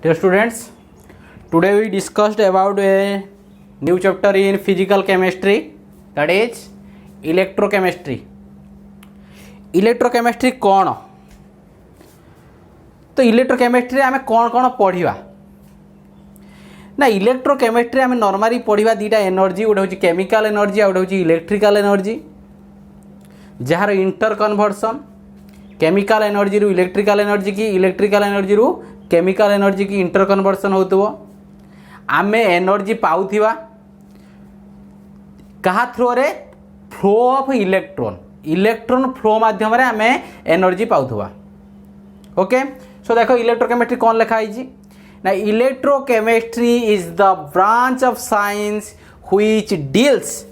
Dear students, today we discussed about a new chapter in physical chemistry, that is electrochemistry. Electrochemistry कौन? तो electrochemistry आम कौन कौन पढ़ा ना इलेक्ट्रोकेमिस्ट्री आम नॉर्मली पढ़ा दुटा एनर्जी गोटे हूँ केमिकल एनर्जी आ गोटे हूँ electrical energy jar inter conversion chemical energy रु इलेक्ट्रिकल एनर्जी की इलेक्ट्रिकल एनर्जी रु केमिकल एनर्जी की इंटर कन्वर्सन होतबो आमे एनर्जी पाउथिबा कहा थ्रो रे फ्लो ऑफ इलेक्ट्रॉन फ्लो माध्यम रे आमे एनर्जी पाउथबा ओके सो देखो इलेक्ट्रोकेमिस्ट्री कौन लिखा है ना electrochemistry is the branch of science which deals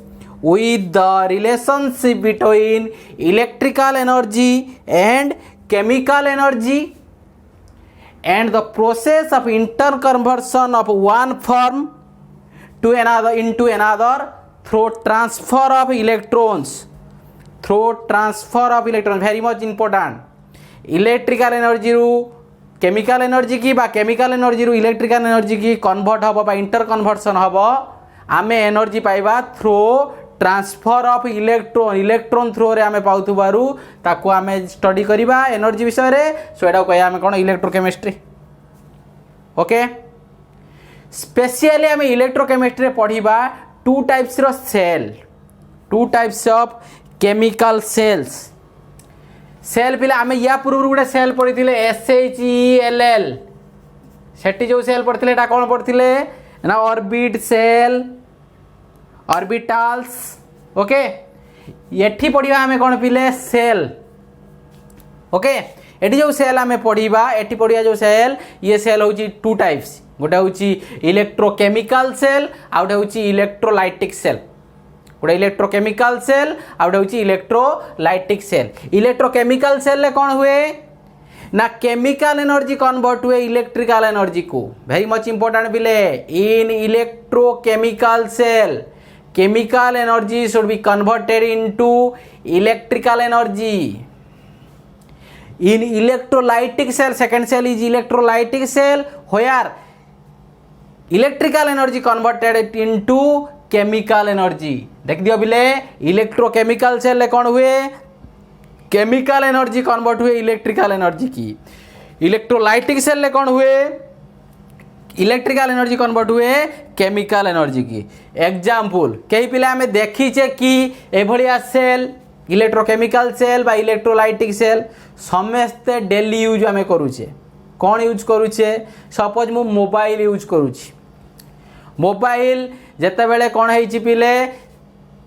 with the relationship between electrical energy and chemical energy and the process of interconversion of one form to another into another through transfer of electrons very much important electrical energy ru chemical energy की बा chemical energy ru electrical energy की convert हबो बा interconversion हबो आमे energy पाइबा through transfer of electron through रे आमे पाउथुबारु ताको आमे स्टडी करिबा एनर्जी विषय रे सो एटा कहया आमे कोन इलेक्ट्रोकेमिस्ट्री ओके स्पेशली आमे इलेक्ट्रोकेमिस्ट्री रे पढिबा two types of chemical cell पिला आमे या पूर्व गुडे सेल पढिथिले SHELL सेठी जो सेल पढिथिले एटा कोन पढिथिले ना ऑर्बिट सेल ऑर्बिटल्स ओके एठी पढ़िबा हमें कौन पिले सेल ओके एठी जो सेल हमें पढ़िबा एठी पढ़िया जो सेल ये सेल होची टू टाइप्स गोटे होची इलेक्ट्रोकेमिकल सेल आ गोटे होची इलेक्ट्रोलाइटिक सेल गोटे इलेक्ट्रोकेमिकल सेल आ गोटे होची इलेक्ट्रोलाइटिक सेल इलेक्ट्रोकेमिकल सेल ले कौन हुए ना केमिकल एनर्जी कन्वर्ट हुए इलेक्ट्रिकल एनर्जी को वेरी मच इंपोर्टेंट पिले in electrochemical cell chemical energy should be converted into electrical energy in electrolytic cell second cell is electrolytic cell where electrical energy converted into chemical energy देख दियो बिले electrochemical cell ले कौन हुए chemical energy convert हुए electrical energy की electrolytic cell ले कौन हुए इलेक्ट्रिकल एनर्जी कन्वर्ट हुए केमिकल एनर्जी की एग्जाम्पल कई पिला हमें देखीचे कि एभलिया सेल इलेक्ट्रोकेमिकल सेल बा इलेक्ट्रोलाइटिक सेल समस्ते डेली यूज आम करूचे कौन यूज करूचे सपोज मु मोबाइल यूज करूची मोबाइल जेते बेले कौन है पिले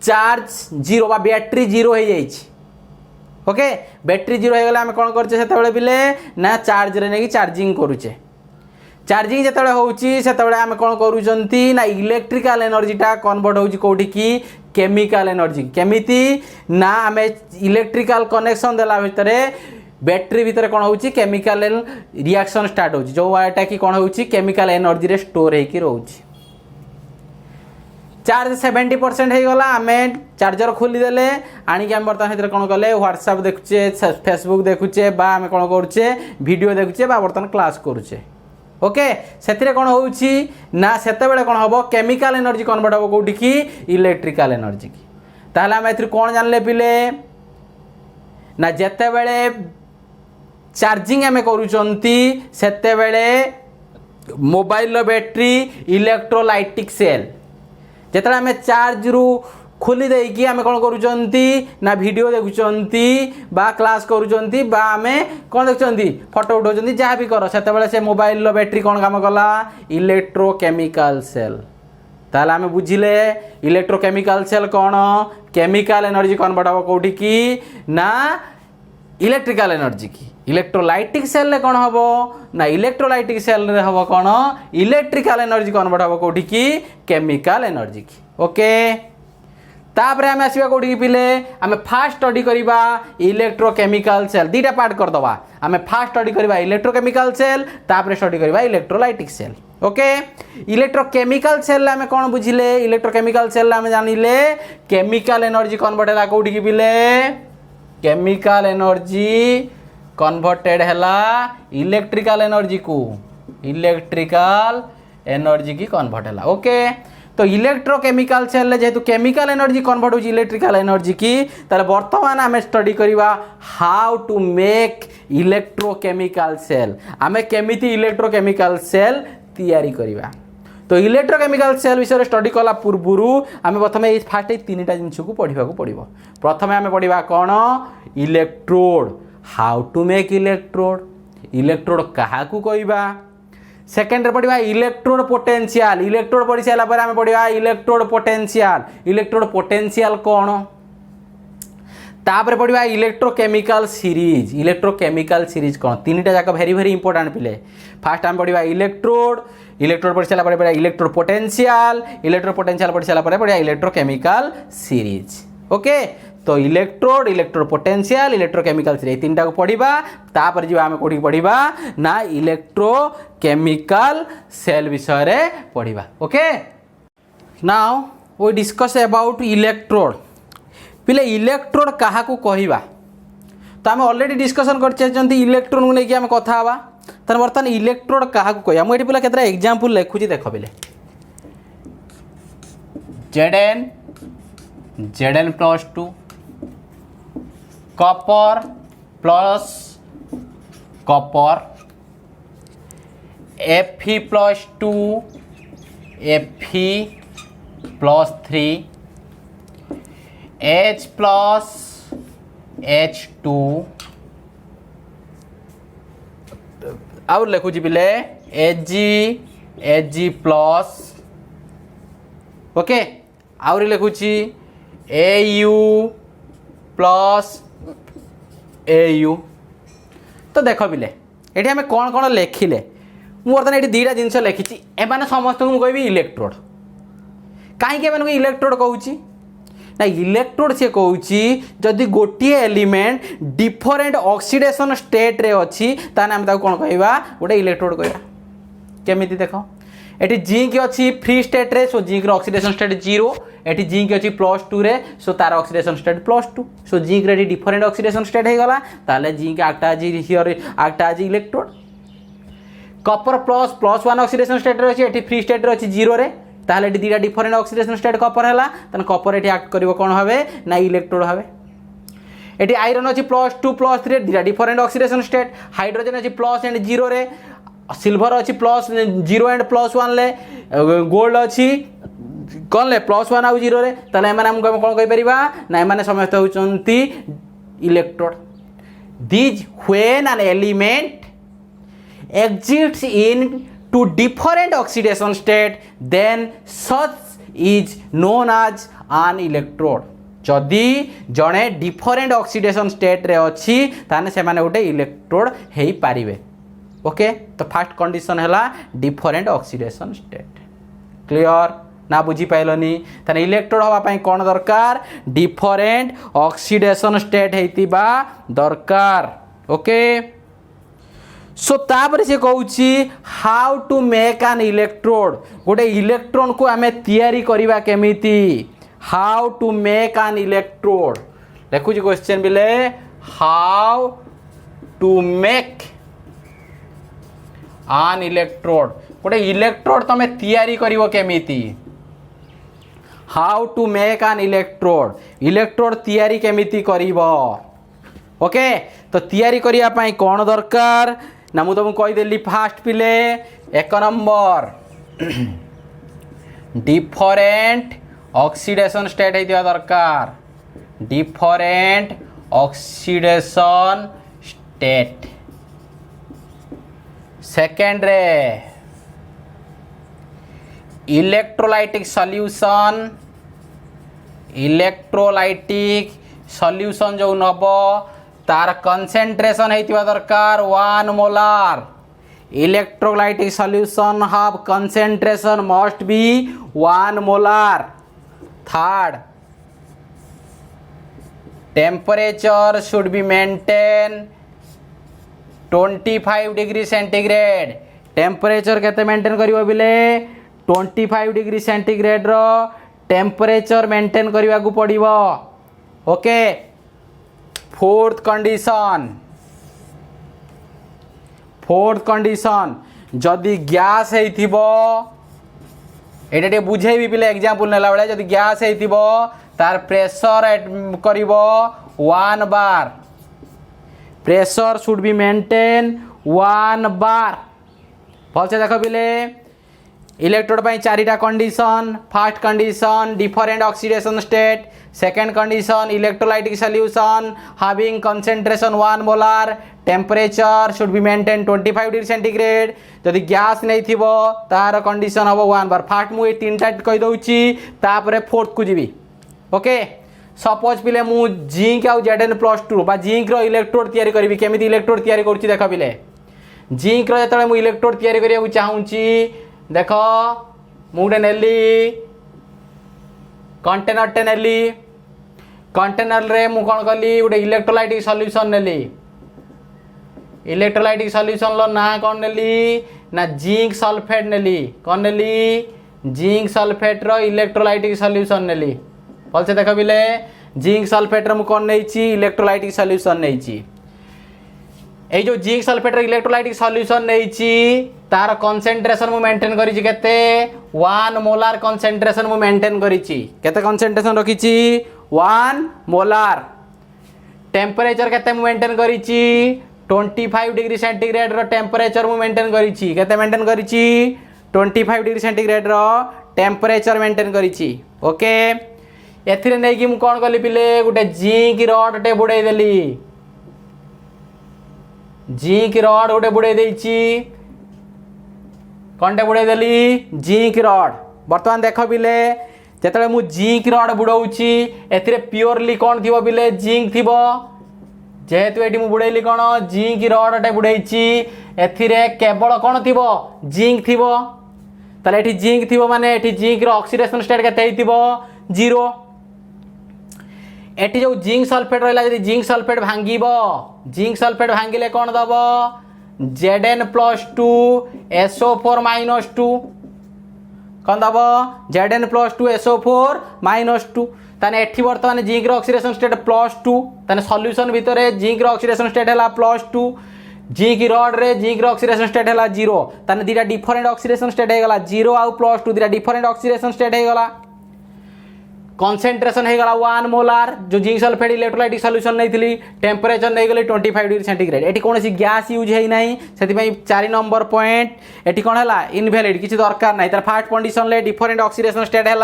चार्ज जीरो बा बैटरी जीरो हो जाइए ओके बैटरी जीरो हो गला आम कौन करछे सेते बेले पिले ना चार्ज रे नेकी चार्जिंग करूचे चार्जिंग जिते होची आम कौन करूचंती ना इलेक्ट्रिकल एनर्जीटा कन्वर्ट होची कोठी की केमिकल एनर्जी केमिति ना आम इलेक्ट्रिकल कनेक्शन देला भितरे बैटरी भितर कौन होची केमिकल रिएक्शन स्टार्ट होची जो वाटा की कौन होची केमिकल एनर्जी रे स्टोर होकी रहउची चार्ज 70% हो गला आम चार्जर खोली देले आनी आम बर्तमान भीतर कौन कले व्हाट्सएप देखुचे फेसबुक देखुचे बा आम कौन करुचे वीडियो देखुचे बा बर्तमान क्लास करुचे ओके से कौन होची ना सेते बेले कौन हम केमिकल एनर्जी कन्वर्ट हम कौटी की इलेक्ट्रिकल एनर्जी की ताहले आम ए कौन जानले पिले ना जेते बेले चार्जिंग आम करूचंती सेते बेले मोबाइल बैटरी इलेक्ट्रोलाइटिक सेल जेते आम चार्ज रु खोली देकी आम कौन करूचंती ना वीडियो देखुचंती बा क्लास करूचंती बा आमे कौन देखुचंती फोटो उठाउचंती जहाँ भी कर सेते बेले से मोबाइल बैटरी कौन काम कला इलेक्ट्रोकेमिकल सेल ताहले आमे बुझिले इलेक्ट्रोकेमिकल सेल कौन केमिकल एनर्जी कन्वर्ट हम कोठी की ना इलेक्ट्रिकल एनर्जी की इलेक्ट्रोलाइटिक सेल ले कौन हम ना इलेक्ट्रोलाइटिक सेल रे हम कौन इलेक्ट्रिकल एनर्जी कन्वर्ट हम कोठी की केमिकल एनर्जी की ओके तापर आम आसवा कौटी पिले आम फास्ट स्टडी करवा इलेक्ट्रोकेमिकल सेल दुटा पार्ट करदवा आम फास्ट स्टडी करवा इलेक्ट्रोकेमिकल सेल तापर स्टडी करवा electrolytic cell okay electrochemical cell आम कौन बुझिले इलेक्ट्रोकेमिकल सेल आम जानिले केमिकल एनर्जी कन्वर्टेड है कौटी पिले केमिकल एनर्जी कन्वर्टेड है इलेक्ट्रिकल एनर्जी को इलेक्ट्रिकल एनर्जी की कन्वर्ट है। ओके, तो इलेक्ट्रोकेमिकल सेल जेहेतु केमिकल एनर्जी कन्वर्ट हो इलेक्ट्रिकल एनर्जी की, ताले वर्तमान आम स्टडी करवा how to make electrochemical cell, आम केमिति इलेक्ट्रोकेमिकल सेल तैयारी करवा। तो इलेक्ट्रोकेमिकल सेल विषय स्टडी कला पूर्व आम प्रथम फास्ट तीन टा जिनस को पढ़ा पड़ो। प्रथम आम पढ़ा कौन, electrode, how to make electrode, electrode क्या कहवा। सेकेंड पढ़ा इलेक्ट्रोड पोटेंशियल, इलेक्ट्रोड पढ़ी सारापर आम पढ़ा इलेक्ट्रोड पोटेंशियल, इलेक्ट्रोड पोटेंशियल कौन। तापर पढ़ा इलेक्ट्रोकेमिकल सीरीज, इलेक्ट्रोकेमिकल सीरीज कौन। तीन टा जाक वेरी वेरी इंपोर्टेंट पिले। फास्ट आम पढ़ा इलेक्ट्रोड, इलेक्ट्रोड पढ़ी सारापर पढ़ा इलेक्ट्रोड पोटेंशियल, इलेक्ट्रोड पोटेंशियल पढ़ी सारापर पढ़ा इलेक्ट्रोकेमिकल सीरीज। ओके, तो electrode, electrode potential, electrochemical series तीन टा को पढ़ा। तापर जो आम कौटी पढ़ा ना इलेक्ट्रोकेमिकल सेल विषय पढ़ा। Okay, now we discuss about electrode. पिले इलेक्ट्रोड क्या कहवा, तो आम ऑलरेडी डिस्कसन कर इलेक्ट्रोन को लेकिन आम कथा हवा। तो बर्तमान इलेक्ट्रोड क्या कहवा, मुझे पिला केतरा एग्जांपल लिखुची देख पिले। Zn, Zn+2, copper plus copper, Fe+2, Fe+3, H+H2 और लिखुची पिले Ag+, ओके, आउर लिखुची Au+Au। तो देख पिले ये आम कौन कौन लिखिले, मुझे बर्तमान ये दुईटा जिनस लिखी, एमाने समस्त को कहबी इलेक्ट्रोड। कहीं एम इलेक्ट्रोड कहूँ ना, इलेक्ट्रोड सी कहूँ जदि गोटे एलिमेंट डिफरेंट ऑक्सीडेशन स्टेट रे अच्छी ताने आम कौन कहवा, गोटे इलेक्ट्रोड कहवा। केमिति देख, ये जिंक अच्छी फ्री स्टेट रे, सो जिंक ऑक्सीडेशन स्टेट 0, ये जिंक अच्छी +2 रे, सो तार ऑक्सीडेशन स्टेट +2, सो जिंक रे डिफरेंट ऑक्सीडेशन स्टेट हो गला, ताले जिंक आक्ट आज हियर आक्ट आज इलेक्ट्रोड। कॉपर +1 ऑक्सीडेशन स्टेट रे अच्छी, ये फ्री स्टेट रे अच्छी 0 रे, ताहले ये दुईटा डिफरेंट ऑक्सीडेशन स्टेट कॉपर है, ताने कॉपर ये आक्ट करिवो कोन भावे ना इलेक्ट्रोड भावे। ये आयरन अच्छी +2 +3 दुईटा डिफरेंट ऑक्सीडेशन स्टेट, हाइड्रोजन अच्छी + एंड 0 रे, सिल्वर अच्छी +0 एंड +1 ले, गोल्ड अच्छी कौन ले +1 आउ 0 रे, ताले एमाने हमको कौन कहि परिबा ना एमाने समस्त होचंती electrode. This when an element exists in to different oxidation state, then such is known as an electrode। जदि जड़े डिफरेंट ऑक्सीडेशन स्टेट रे अच्छी ताने से माने गोटे इलेक्ट्रोड हेई पारिबे। ओके, तो फर्स्ट कंडीशन हैला डिफरेंट ऑक्सीडेशन स्टेट। क्लियर ना, बुझी पाइलनी। ताने इलेक्ट्रोड हवा पई कोन दरकार, डिफरेंट ऑक्सीडेशन स्टेट हेतिबा दरकार। ओके, सो तापर से कहूँ how to make an electrode, गोटे इलेक्ट्रॉन को आम तैयारी करवा केमिति, how to make an electrode. लिखुची क्वेश्चन बिले, how to make an electrode, गोटे इलेक्ट्रोड तुम तैयारी करिवो केमिति, how to make an electrode, electrode तैयारी केमिति करिवो। ओके, तो तैयारी करिया पई कोन दरकार ना, मुझे तुमको कहीदेली फास्ट पिले 1 नंबर डिफरेंट ऑक्सीडेशन स्टेट होता दरकार, डिफरेंट ऑक्सीडेशन स्टेट। सेकेंड रे इलेक्ट्रोलाइटिक सॉल्यूशन, इलेक्ट्रोलाइटिक सॉल्यूशन जो नब तार कंसेंट्रेशन होइतिबा दरकार 1 molar. Electrolytic solution have concentration must be 1 molar. Third, temperature should be maintain 25 degree centigrade. Temperature केते मेंटेन करिवो बिले 25 डिग्री सेंटीग्रेड रो टेम्परेचर मेंटेन करने को पड़िबो। Okay, fourth condition fourth condition जदि गैस हेइथिबो एटा टे बुझेबी पिले एग्जांपल नेला बेले जदि गैस हेइथिबो तार प्रेशर करिवो 1 bar pressure should be maintain 1 bar भल से देखो पिले इलेक्ट्रोड पाई चारिटा condition first condition different oxidation state second condition electrolytic solution having concentration 1 molar temperature should be maintain 25 degree centigrade जदि गैस नहीं थिबो तार कंडीशन हम 1 बार फास्ट मुझे तीनटा कही दउची तापर फोर्थ को जीवी ओके सपोज पिले मु जिंक आउ Zn+2 बा जिंक रो इलेक्ट्रोड तैयारी करबी केमिति इलेक्ट्रोड तैयारी करछि देख पिले जिंक रो जतले मु इलेक्ट्रोड तैयारी करिया चाहूची देख मुझे नेली कंटेनर टे नेली कंटेनर रे मु कौन कली गोटे इलेक्ट्रोलाइटिक सॉल्यूशन नेली इलेक्ट्रोलाइटिक सॉल्यूशन लो ना कौन नेली ना जिंक सल्फेट नेली कौन नेली जिंक सल्फेट रो इलेक्ट्रोलाइटिक सॉल्यूशन नेली भल से देख बिले जिंक सल्फेट रो मु कौन नेइची इलेक्ट्रोलाइटिक सॉल्यूशन नेइची ए जो जिंक सल्फेट रो इलेक्ट्रोलाइटिक सॉल्यूशन नेइची तार कंसंट्रेशन मु मेंटेन करिछि केते 1 मोलार कंसंट्रेशन मु मेंटेन करिछि केते कंसंट्रेशन रखिछि 1 मोलार टेम्परेचर केते मु मेंटेन करिछि 25 डिग्री सेंटीग्रेड रो टेम्परेचर मु मेंटेन करिछि केते मेंटेन करिछि 25 डिग्री सेंटीग्रेड रो टेम्परेचर मेंटेन करिछि ओके एथिरे नै कि मु कोन कली पिले गुटे जिंक रॉड टे बुडै देली जिंक रॉड गोटे बुड़े देइछि कौन टे बुड़े देली जिंक रॉड बर्तमान देख बिले जेतले मु जिंक रॉड बुड़ौछि एथिरे प्योरली कौन थिबो बिले जिंक थिबो जेहेतु एटी मु बुड़ैली कौन जिंक रॉड टे बुड़ैछि एथिरे केवल कौन थिबो जिंक थिबो ताले एटी जिंक थिबो माने एटी जिंक रो ऑक्सीडेशन स्टेट केते हिथिबो 0 एटी जो जिंक सल्फेट रहला यदि जिंक सल्फेट भांगीबो जिंक सल्फेट भांगिले कौन दबो Zn+2 SO4 -2 कौन दबो Zn+2 SO4 -2 ताने एठी वर्तमान जिंक रो ऑक्सीडेशन स्टेट +2 ताने सॉल्यूशन भितरे जिंक रो ऑक्सीडेशन स्टेट हैला +2 जिंक रॉड रे जिंक रो ऑक्सीडेशन स्टेट हैला 0 ताने दीटा डिफरेंट ऑक्सीडेशन स्टेट हे गला 0 आउ +2 दीटा डिफरेंट ऑक्सीडेशन स्टेट हे गला कंसंट्रेशन है गला 1 मोलार जो जिंक सल्फेट इलेक्ट्रोलाइटिक सॉल्यूशन नहीं थी टेम्परेचर नहीं गले 25 डिग्री सेंटीग्रेड एटी कौन गैस यूज है नहीं से 4 नंबर पॉइंट एटी कौन है इनवैलिड किसी दरकार नहीं तार फर्स्ट कंडीशन ले डिफरेंट ऑक्सीडेशन स्टेट है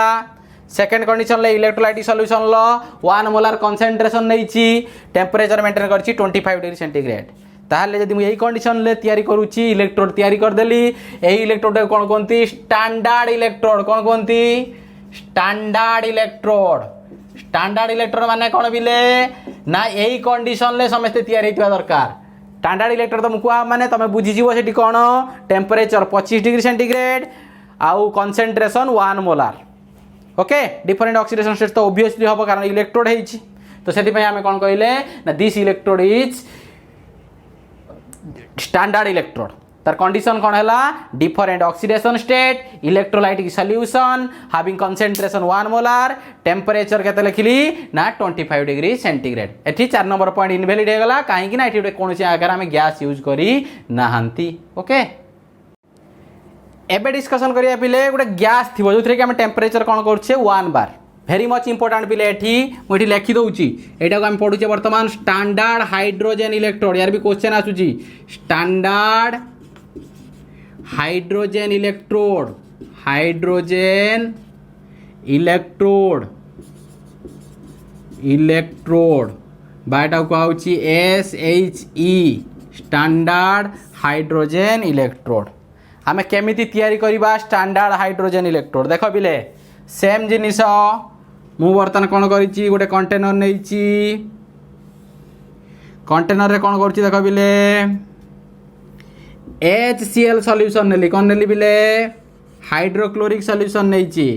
सेकेंड कंडीशन ले इलेक्ट्रोलाइटिक सॉल्यूशन लो 1 मोलार कंसंट्रेशन नहीं टेम्परेचर मेंटेन कर 25 डिग्री सेंटीग्रेड ताहले जदि मु यही कंडीशन ले तैयारी करूची इलेक्ट्रोड तैयारी कर देली एही इलेक्ट्रोड कौन कहती स्टैंडर्ड इलेक्ट्रोड कौन कहती स्टैंडर्ड इलेक्ट्रोड माने कौन बिले ना यही कंडीशन ले समस्ते तैयारी होइतिबा दरकार स्टैंडर्ड इलेक्ट्रोड तो मुकुआ माने तमे बुझी जीवो सेठी कौन टेम्परेचर 25 डिग्री सेंटीग्रेड आउ concentration 1 molar okay different oxidation state तो ऑब्वियसली हबो कारण इलेक्ट्रोड हेछि तो सेठी पय हमें कौन कहले ना this electrode is standard electrode तार कंडीशन कौन है different oxidation state electrolytic solution having concentration 1 molar temperature केते लिखली ना 25 डिग्री सेंटीग्रेड एठी 4 नंबर पॉइंट इनवैलिड हे गला काहे कि ना एठी कोनोसी आगर हम गैस यूज करी नाहंती ओके एबे डिस्कशन करिया पिले गोटे गैस थिबो जोथरे कि हम टेम्परेचर कौन करछे 1 बार वेरी मच इंपोर्टेंट पिले एठी मुठी लिखि दउची एटा को हम पढुचे वर्तमान स्टैंडर्ड हाइड्रोजन इलेक्ट्रोड यार भी क्वेश्चन आसुची स्टैंडर्ड हाइड्रोजन इलेक्ट्रोड बाटा को आउची SHE स्टैंडर्ड हाइड्रोजन इलेक्ट्रोड आमे केमिति तैयारी करिबा स्टैंडर्ड हाइड्रोजन इलेक्ट्रोड देखो बिले सेम जिनिस मु बर्तन कौन करिची गोटे कंटेनर नैची कंटेनर रे कौन करची देखो बिले HCl सॉल्यूशन नेली कौन नेली बिले हाइड्रोक्लोरिक सॉल्यूशन नैची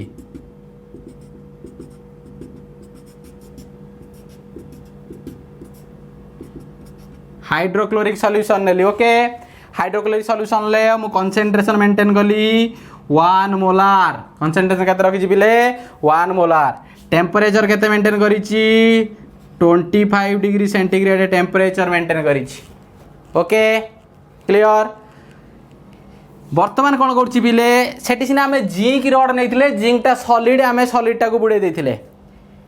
हाइड्रोक्लोरिक सॉल्यूशन नेली ओके हाइड्रोक्लोरिक सॉल्यूशन ले मु कंसंट्रेशन मेंटेन कली 1 मोलार कंसंट्रेशन केते रखिछि बिले 1 मोलार टेम्परेचर केते मेंटेन करिछि 25 डिग्री सेंटीग्रेड टेम्परेचर मेंटेन करिछि ओके क्लियर बर्तमान कौन कर पिले सेठी सिना आम जिंक रड नहीं जिंकटा सॉलिड आम सॉलिडटा को बुड़े देते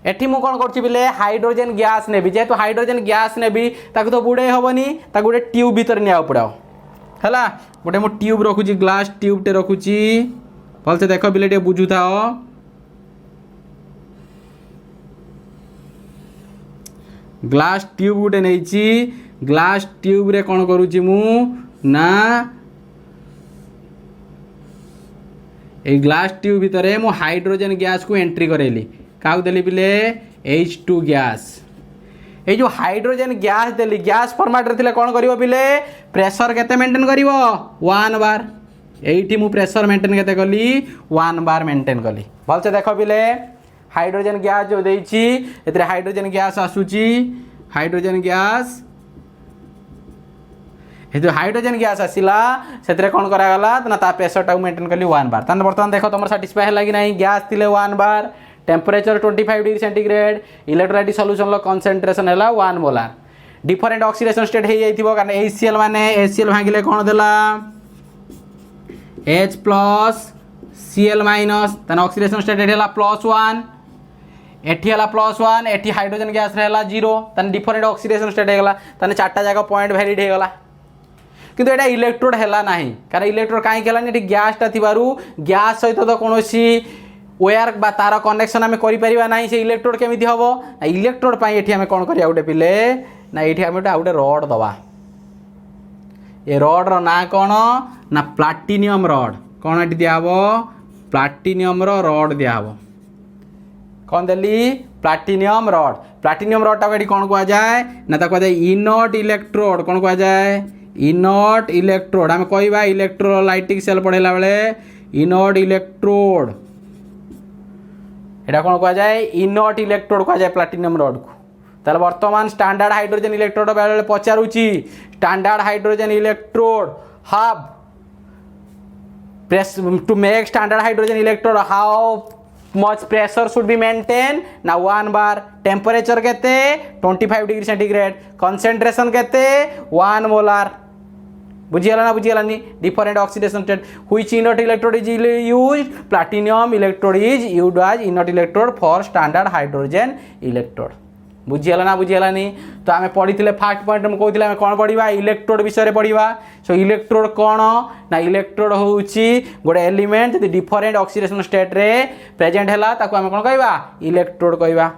एठी मु कौन कर पिले हाइड्रोजन गैस नेबी जेहेतु हाइड्रोजन गैस नेबी ताको तो बुड़े हेनी गोटे ट्यूब भीतर निया पड़ो है गोटे मु ट्यूब रखुची ग्लास ट्यूबटे रखुची भलसे देख पिले टे बुझु था ग्लास ट्यूब गोटे नहीं ग्लास ट्यूब रे कौन करुची मु ना ए ग्लास ट्यूब भितर मु हाइड्रोजन गैस को एंट्री करेली क्या देली पिले H2 गैस ये जो हाइड्रोजन गैस देली गैस फॉर्मेट रे कौन करिवो पिले प्रेशर केते मेंटेन करिवो 1 बार एठी मु प्रेशर मेंटेन केते कली 1 बार मेंटेन कली भलसे देख पिले हाइड्रोजन गैस जो देइछि एतरे हाइड्रोजन गैस आसुची हाइड्रोजन गैस जो हाइड्रोजन गैस आसला से कौन करागला ना ता प्रेशर मेंटेन कली 1 बार तान बर्तमान देख तुम साटिस्फाई है कि नहीं गैस थिले 1 bar temperature 25 degree centigrade electrolyte solution लो कंसंट्रेशन है 1 मोलार डिफरेंट ऑक्सीडेशन स्टेट हो जाइथिबो कारण HCl माने HCl भांगिले कौन देला H प्लस Cl माइनस तान ऑक्सीडेशन स्टेट है +1 एठी है +1 एठी हाइड्रोजन गैस रहला 0 तान डिफरेंट ऑक्सीडेशन स्टेट हो गला तान चारटा जागा पॉइंट वैलिड हो गला किंतु एटा इलेक्ट्रोड है नहीं कारण इलेक्ट्रोड कहीं है गैसटा थी गैस सहित तो कौन वेयर बा तार कनेक्शन आम कर से इलेक्ट्रोड केमी हम ना इलेक्ट्रोड ये आम कौन करा गोटे पिले ना ये आम गोटे रड दबा ये रड ना कौन ना प्लाटिनियम रड कौन ये दिहब प्लाटिनियम रड दिहब कौन देली प्लाटिनियम रड टाक कौन कह जाए ना कह इनट इलेक्ट्रोड कौन कह जाए इनट इलेक्ट्रोड आम कहवा इलेक्ट्रोलाइटिक सेल पढ़ेला बेले इनट इलेक्ट्रोड एटा कौन कह जाए इनट इलेक्ट्रोड कह जाए प्लाटिनियम रड को ताले वर्तमान स्टैंडर्ड हाइड्रोजन इलेक्ट्रोड बेले पचारुची standard hydrogen electrode how press to make standard hydrogen electrode how much pressure should be maintain ना 1 बार टेम्परेचर केते 25 डिग्री सेंटीग्रेड कंसंट्रेशन केते 1 मोलार बुझीगला ना बुझीगलानी different oxidation state which inert electrode is used platinum electrode is used as inert electrode for standard hydrogen electrode बुझीगला ना बुझीगलानी तो आम पढ़ी फास्ट पॉइंट में कहते हैं कौन पढ़ा इलेक्ट्रोड विषय पढ़ा सो इलेक्ट्रोड कौन ना इलेक्ट्रोड हूँ गोटे एलिमेंट जब डिफरेंट ऑक्सीडेशन स्टेट रे प्रेजेंट है आम कौन कहवा इलेक्ट्रोड कहवा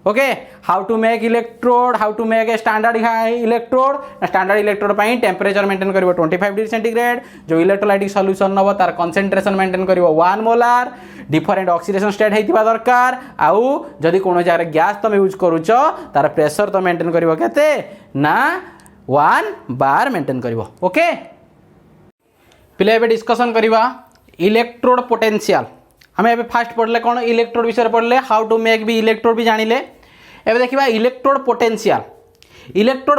okay how to make electrode how to make a standard electrode standard electrode पर टेम्परेचर मेंटेन करिवो 25 डिग्री सेंटीग्रेड जो इलेक्ट्रोलाइटिक सॉल्यूशन नबो तार कंसंट्रेशन मेंटेन करिवो 1 मोलार डिफरेंट ऑक्सीडेशन स्टेट हेतिबा दरकार आउ जदि कोनो जगह गैस तुम यूज करूछ तार प्रेशर तो मेंटेन करिवो केते ना 1 बार मेंटेन करिवो ओके पिले एबे डिस्कशन करिवा इलेक्ट्रोड पोटेंशियल आम ए फास्ट पढ़ले कौन इलेक्ट्रोड विषय पढ़ले हाउ टू मेक भी इलेक्ट्रोड भी जानिले एबे देखिबा इलेक्ट्रोड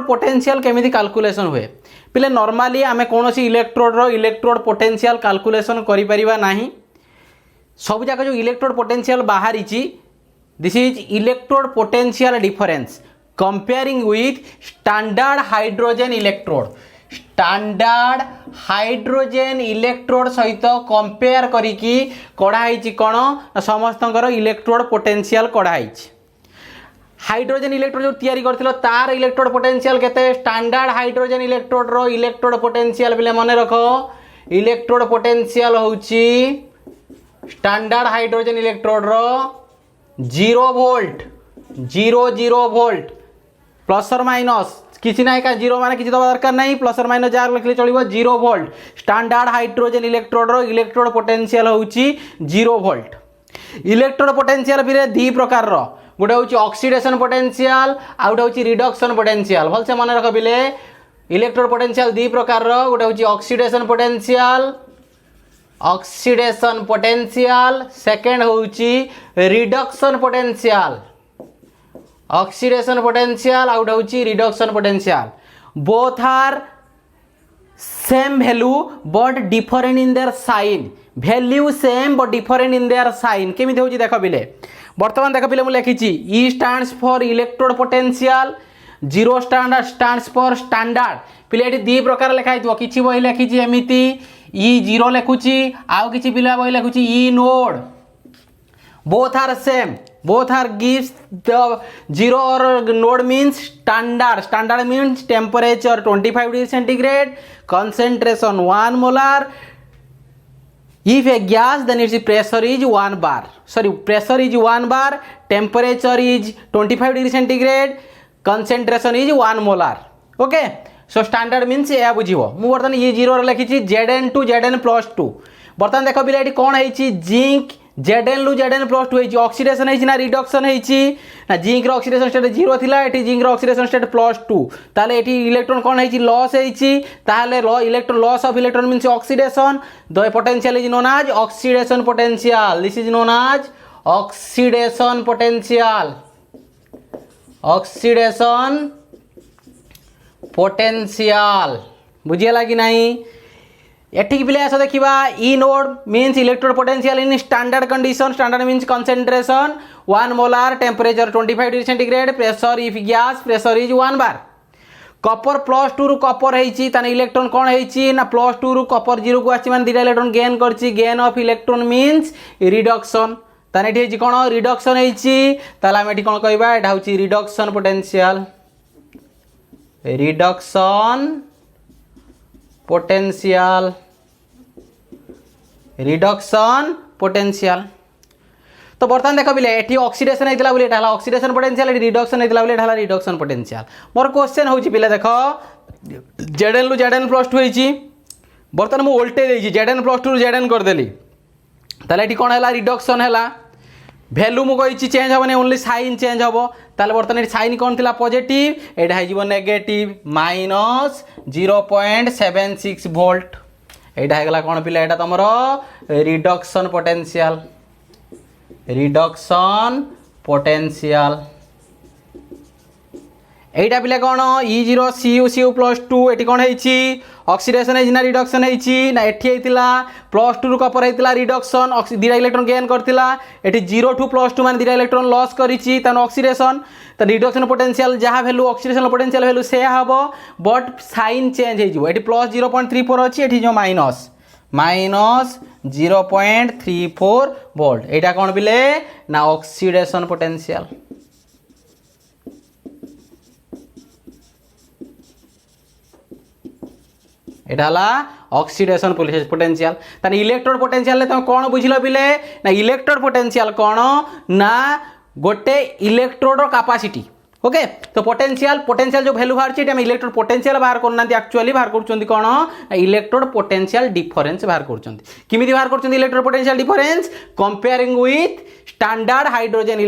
पोटेंशियल केमिति कैलकुलेशन हुए पिले नॉर्मली आम कौन इलेक्ट्रोड पोटेंशियल कैलकुलेशन करि परिबा नाही सब जाक जो इलेक्ट्रोड पोटेंशियल बाहरी this is electrode potential difference comparing with standard hydrogen electrode standard hydrogen electrode सहित कंपेयर करिकी कढ़ाई कौन समस्त इलेक्ट्रोड पोटेंशियल कढ़ाई हाइड्रोजन इलेक्ट्रोड जो तैयारी करथिलो तार इलेक्ट्रोड पोटेंशियल केते स्टैंडर्ड हाइड्रोजन इलेक्ट्रोड रो इलेक्ट्रोड पोटेंशियल बिले मन रख इलेक्ट्रोड पोटेंशियल होउची स्टैंडर्ड हाइड्रोजन इलेक्ट्रोड रो 0 वोल्ट 0 वोल्ट प्लस और माइनस किसी ना का 0 माने किसी दबा दरकार नहीं प्लस और माइनस जार लिखले चलिबो 0 वोल्ट स्टैंडर्ड हाइड्रोजन इलेक्ट्रोड रो इलेक्ट्रोड पोटेंशियल होउची 0 वोल्ट इलेक्ट्रोड पोटेंशियल फिर दी प्रकार रो गोटे होउची ऑक्सीडेशन पोटेंशियल आ गोटे होउची रिडक्शन पोटेंशियल भल से मन रख बिले इलेक्ट्रोड पोटेंशियल दी प्रकार रो गोटे होउची ऑक्सीडेशन पोटेंशियल सेकंड होउची रिडक्शन पोटेंशियल ऑक्सीडेशन पोटेंशियल आउट होची reduction potential both are same value but different in their sign value same but different in their sign केमिति होची देख बिले वर्तमान देख बिले मु लिखिची E stands for electrode potential zero stands for standard पिले ये दी प्रकार लिखाई किसी बही लिखी एमती ई जीरो लिखुची आउ किसी पिला बही लिखुची E naught both are same both are gives the zero or node means standard means temperature 25 degree centigrade concentration 1 molar if a gas then its pressure is 1 bar pressure is 1 bar temperature is 25 degree centigrade concentration is 1 molar okay so standard means या बुझिबो मु बर्तन ये zero रे लिखिछि Zn to Zn plus 2 बर्तन देखो बिला eighty कोन हैछि zinc Zn लु Zn plus 2 हैछि oxidation हैछि ना रिडक्शन हैछि ना जिंक रो ऑक्सीडेशन स्टेट 0 थिला एटी जिंक रो ऑक्सीडेशन स्टेट plus 2 ताले एटी इलेक्ट्रॉन कोन हैछि लॉस हैछि ताले electron loss of electron means oxidation the potential is known as oxidation potential this is known as oxidation potential oxidation potential बुझियला कि नहीं एठिक पिले आस देखिबा E naught means electrode potential in standard condition standard means concentration 1 molar temperature 25 degree centigrade pressure if gas pressure is 1 bar Kapoor plus 2 रु कपर हैछि ताने electron कोन हैछि ना प्लस 2 रु कपर 0 को आछि माने दिटा इलेक्ट्रॉन गेन करछि gain of electron means reduction ताने एठी हैछि कोन रिडक्शन हैछि ताला हम एठी कोन कहबा एटा होछि रिडक्शन पोटेंशियल रिडक्शन पोटेंशियल तो बर्तमान देख बिले एठी ऑक्सीडेशन हेतिला बोली एटा हला ऑक्सीडेशन पोटेंशियल एठी रिडक्शन हेतिला बोली एटा हला रिडक्शन पोटेंशियल मोर क्वेश्चन होउची पिले देखो Zn लु Zn + 2 हेची बर्तमान मु वोल्टेज देइची Zn + 2 Zn कर देली ताले एठी कोन हला रिडक्शन हला वैल्यू मु कहिची चेंज होबने ओनली साइन चेंज होबो ताले बर्तमान एठी साइन कोन थिला पॉजिटिव एटा हेजिबो नेगेटिव -0.76 वोल्ट एटा हेगला कोन पिले एटा तमरो रिडक्शन पोटेंशियल एटा पिले कोन E0 Cu + 2 एटी कोन हेछि ऑक्सीडेशन है ना रिडक्शन है ना एठी हेतिला +2 रु कपर हेतिला रिडक्शन दिरा इलेक्ट्रॉन गेन करथिला एठी 0 टू +2 माने दिरा इलेक्ट्रॉन लॉस करिछि तन ऑक्सीडेशन त रिडक्शन पोटेंशियल जहा वैल्यू ऑक्सीडेशन पोटेंशियल वैल्यू से हबो बट साइन चेंज हे जिवो एठी +0.34 अछि एठी जो माइनस 0.34 वोल्ट एटा कोन बिले ना ऑक्सीडेशन पोटेंशियल एटा हला ऑक्सीडेशन पोटेंशियल ताने इलेक्ट्रोड पोटेंशियल ले तुम कोन बुझिलो बिले ना इलेक्ट्रोड पोटेंशियल कोन ना गोटे इलेक्ट्रोड कैपेसिटी ओके तो पोटेंशियल जो वैल्यू बाहर हम इलेक्ट्रोड पोटेंशियल बाहर करना एक्चुअली बाहर कर कौन इलेक्ट्रोड पोटेंशियल डिफरेंस बाहर करमी बाहर कर electrode potential difference comparing with standard hydrogen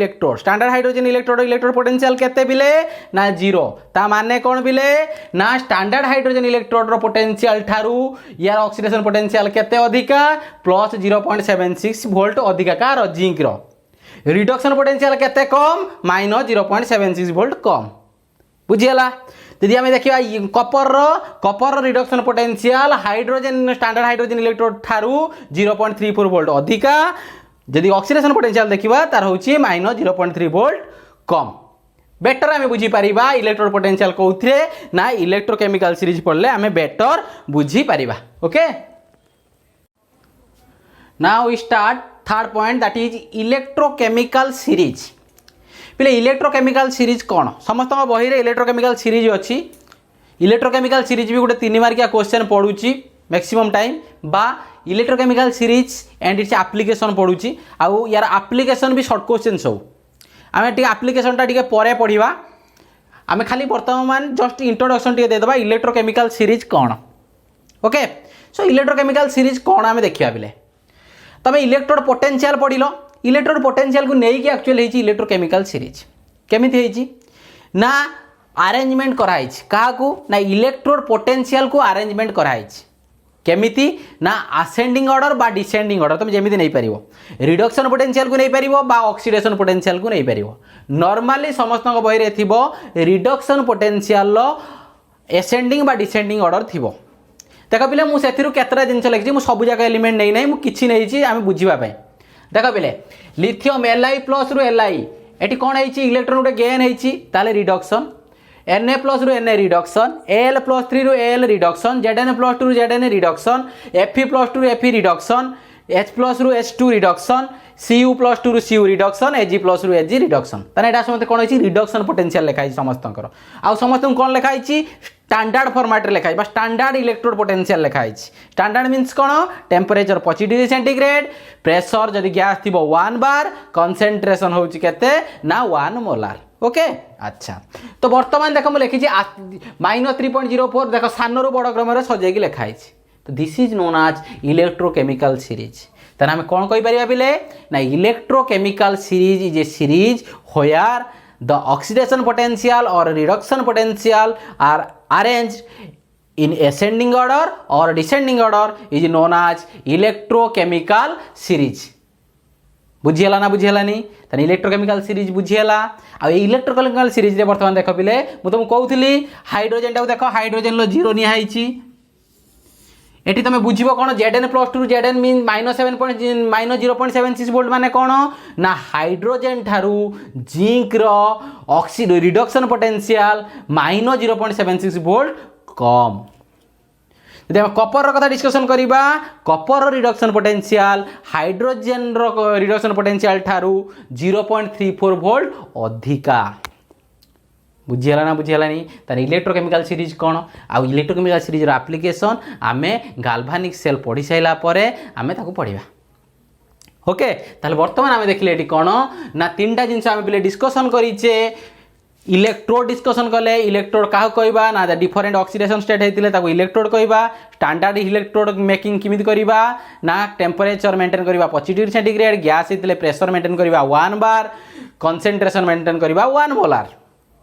electrode electrode potential केते बिले ना 0 ता माने कौन बिले ना स्टैंडर्ड हाइड्रोजन इलेक्ट्रोड रो पोटेंशियल ठारू यार ऑक्सीडेशन पोटेंशियल केते अधिका प्लस 0.76 वोल्ट अधिका कार जिंक रो रिडक्शन पोटेंशियल केते कम -0.76 वोल्ट कम बुझियला यदि आम देखा copper reduction potential hydrogen standard hydrogen electrode ठारू 0.34 वोल्ट अधिका यदि ऑक्सीडेशन पोटेंशियल देखा तार हूँ -0.3 वोल्ट कम बेटर आम बुझी पारिबा इलेक्ट्रोड पोटेंशियल कौथिरे ना इलेक्ट्रोकेमिकल सीरीज पढ़ले आम बेटर बुझी पारिबा okay now we start third point that is electrochemical series पिले इलेक्ट्रोकेमिकल सीरीज कौन समस्त बही रे इलेक्ट्रोकेमिकल सीरीज अच्छी इलेक्ट्रोकेमिकल सीरीज भी गोटे 3 मार्किया क्वेश्चन पढ़ुची मैक्सिमम टाइम बा electrochemical series and its application पढ़ुची आउ यार एप्लिकेशन भी शॉर्ट क्वेश्चन सब आम टे एप्लिकेशन टा परे पढ़ा आम खाली बर्तमान जस्ट इंट्रोडक्शन टे देदबा इलेक्ट्रोकेमिकल सीरीज कौन ओके सो इलेक्ट्रोकेमिकल सीरीज कौन आम देखा बिले तमें इलेक्ट्रोड पोटेंशियल पढ़िल इलेक्ट्रोड पोटेंशियल को लेकिन एक्चुअली इलेक्ट्रोकेमिकल सीरीज केमिति ना अरेंजमेंट कराई क्या ना इलेक्ट्रोड पोटेंशियल को अरेंजमेंट कराई केमिति ना असेंडिंग ऑर्डर बा डिसेंडिंग ऑर्डर तुम जमी नहीं पार रिडक्शन पोटेंशियल को नहीं पार बा ऑक्सीडेशन पोटेंशियल को नहीं पार नॉर्मली समस्त बही रे थिबो रिडक्शन पोटेंशियल एसेंडिंग बा डिसेंडिंग ऑर्डर थिबो देख पिले मुझे केतटा जिन लिखी मुझे सब जगह एलिमेंट नहीं ना मुझे नहीं आम बुझापी देख पिले लिथियम Li+ रु Li एटी कौन है इलेक्ट्रॉन गोटे गेन होता रिडक्शन Na प्लस रु Na रिडक्शन Al प्लस 3 रु Al रिडक्शन Zn प्लस 2 रु Zn रिडक्शन Fe प्लस 2 रु Fe रिडक्शन H प्लस रु H2 रिडक्शन Cu प्लस 2 रु Cu रिडक्शन Ag प्लस रु Ag रिडक्शन ताने एटा समस्त कोन होची रिडक्शन पोटेंशियल लिखाई समस्तंकर आ समस्त कोन लिखाई स्टैंडर्ड फॉर्मेट रे लिखाई बा स्टैंडर्ड इलेक्ट्रोड पोटेंशियल लिखाई स्टैंडर्ड मींस कोन टेंपरेचर 25 डिग्री सेंटीग्रेड प्रेशर जदि गैस थिबो 1 बार कंसंट्रेशन होची केते ना 1 मोलार ओके अच्छा तो वर्तमान देखो मु लिखी -3.04 देखो सानरू बड़ क्रम रे सजेकी लिखाई तो this is known as electrochemical series तार आम कौन कहीपर पिले ना electrochemical series is a series where the oxidation potential और reduction potential are arranged in ascending order or descending order is known as electrochemical series बुझीला ना बुझीलानी ताने इलेक्ट्रोकेमिकल सीरीज बुझीला आ electrochemical series रे वर्तमान देख पिले मु तुम कहूली हाइड्रोजन टा देखो हाइड्रोजन लो 0 निया हैची एटी तुम बुझिबो कोन Zn plus 2 Zn mean -0.76 volt माने कोन ना हाइड्रोजन ठारू जिंक रो ऑक्सीड रिडक्शन पोटेंशियल -0.76 वोल्ट कम यदि हम कपर कथा डिस्कशन करिबा copper reduction potential hydrogen reduction potential ठारू 0.34 वोल्ट अधिका बुझीला ना बुझीलानी तार इलेक्ट्रोकेमिकल सीरीज कौन आउ इलेक्ट्रोकेमिकल सीरीज एप्लिकेशन आमे गाल्भानिक सेल पढ़ी साइला परे आमे ताको पढ़िबा ओके ताले वर्तमान आमे देखले एटी कौन ना तीनटा जिंस आमे पिले डिस्कशन करिचे इलेक्ट्रोड डिस्कशन कले इलेक्ट्रोड क्या कहवा ना डिफरेंट ऑक्सीडेशन स्टेट होते ताको इलेक्ट्रोड कहवा स्टैंडर्ड इलेक्ट्रोड मेकिंग किमित करवा ना टेम्परेचर मेंटेन करवा 25 डिग्री सेंटीग्रेड गैस होते प्रेशर मेंटेन करवा 1 बार कंसंट्रेशन मेंटेन करवा 1 मोलार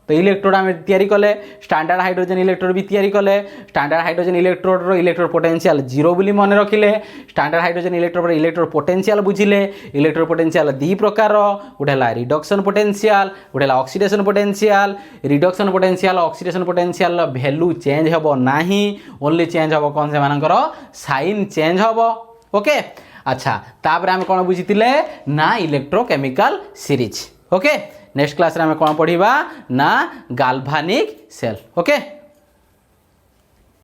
तो इलेक्ट्रोड आम तैयारी कले स्टैंडर्ड हाइड्रोजन इलेक्ट्रोड भी तैयारी कले स्टैंडर्ड हाइड्रोजन इलेक्ट्रोड रो इलेक्ट्रोड पोटेंशियल 0 बोली मन रखिले स्टैंडर्ड हाइड्रोजन इलेक्ट्रोड रो इलेक्ट्रोड पोटेंशियल बुझिले इलेक्ट्रोड पोटेंशियल दी प्रकार गोटे है रिडक्शन पोटेंशियल गोटे है oxidation potential reduction potential oxidation potential value change हेबो नाही ओनली चेंज हेबो कौन से मानकर साइन चेंज हेबो ओके अच्छा तापर आम कौन बुझीतिले ना electrochemical series okay next class रे आम कौन पढ़िबा ना गाल्भानिक सेल ओके।